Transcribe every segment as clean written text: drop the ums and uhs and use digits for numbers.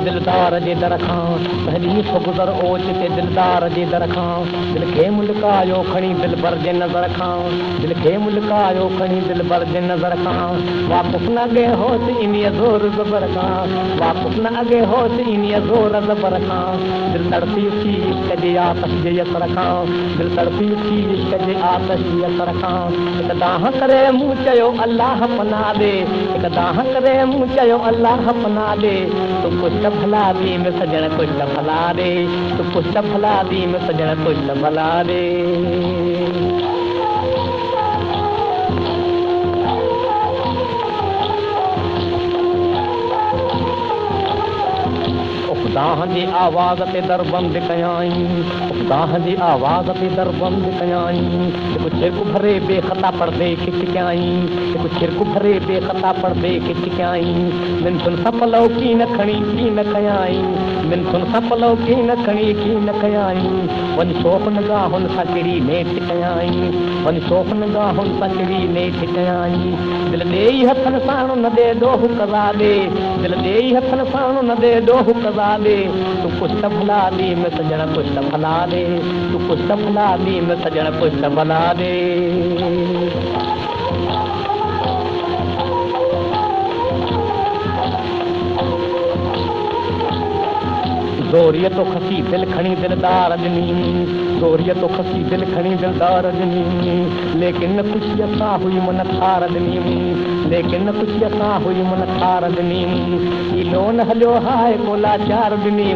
दिलदार जे दर खां पहली सो गुज़र ओच ते दिलदार जे दर खां दिल खे मुल्कायो खणी दिल भर जे नज़र खां दिल खे मुल्कायो खणी दिल भर जे नज़र खां वाक़ुफ़ न अॻे होत इन्हीअ ज़ोर ज़बर खां वाक़ुफ़ न अॻे होत इन्हीअ ज़ोर ज़बर खां दिल तड़पी उथी इश्क जे आतश जे असर खां दिल तड़पी उथी इश्क जे आतश जे असर खां हिकु दाह करे मूं चयो अल्लाह पनाह ॾे हिकु दाह करे मूं चयो अल्लाह पनाह ॾे तूं कुझु त भला दी में सजण कुझु त भला ॾे तूं कुझु त भला दी में सजण कुझु त भला ॾे खुदा जी आवाज़ ते दर बंद कयाई खुदा जी आवाज़ ते दर बंद कयाई हिकु छिरक भरे बेख़ता पर्दे खिच कयाई हिकु छिरक भरे बेख़ता पर्दे खिच कयाई मिनथुन सां पलव की न खणी की न कयाई मिनथुन सां पलव की न खणी की न कयाई वञ शोफ़ निगाहुनि सां किरी नेठ कयाई वञ शोफ़ निगाहुनि सां किरी नेठ कयाई दिल ॾेई हथनि सां न ॾे ॾोह कज़ा ॾे दिल ॾेई हथनि सां न ॾे ॾोह कज़ा ॾे तूं कुझु त भला दी में सजण कुझु त भला ॾे तूं कुझु त भला दी में सजण कुझु त भला ॾे ज़ोरीअ तो खसी दिल खणी दिलदार ॾिनी ज़ोरीअ तो खसी दिल खणी दिलदार ॾिनी लेकिन ख़ुशीअ सां हुई मन खार ॾिनी लेकिन ख़ुशीअ सां हुई मन खार ॾिनी हीलो न हलियो हाय कोला चार ॾिनी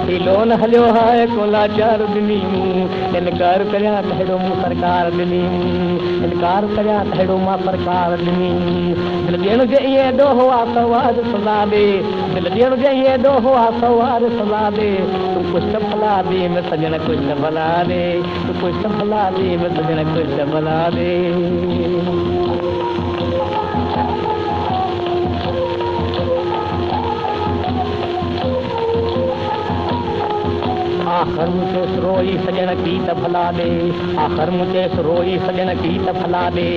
हीलो न हलियो हाय कोला चार ॾिनी इनकार करियां त हेॾो मूं सरकार ॾिनी इनकार करियां त हेॾो मां सरकार ॾिनी दिल ॾियण जे ईअं ॾोहो आहे सवार सज़ा ॾे दिल ॾियण जे ईअं ॾोहो आहे सवार सज़ा ॾे तूं कुझु त भला ॾे में सजण कुझु त भला ॾे तूं कुझु त भला ॾे में सजण कुझु त भला ॾे आख़िर मुझे रोई सजण की त भला ॾे आख़िर मुझे रोई सजण की त भला ॾे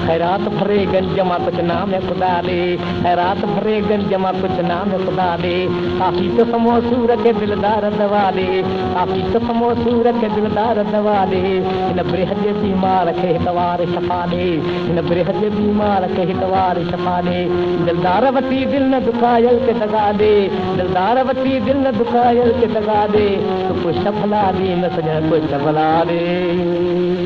ख़ैरात भरे गंज मां कुझु नाम ख़ुदा ॾे ख़ैरात भरे गंज मां कुझु नाम ख़ुदा ॾे काफ़ी त समो सूर खे दिलदार दवा ॾे काफ़ी त समो सूर खे दिलदार दवा ॾे हिन ब्रिह जे बीमार खे हिकु वार शफ़ा ॾे हिन ब्रिह जे बीमार खे हिकु वार शफ़ा ॾे दिलदार वठी दिल न दुखायल खे दगा ॾे दिलदार वठी दिल न दुखायल खे दगा ॾे कुझु त भला ॾे न सजण कुझु त भला ॾे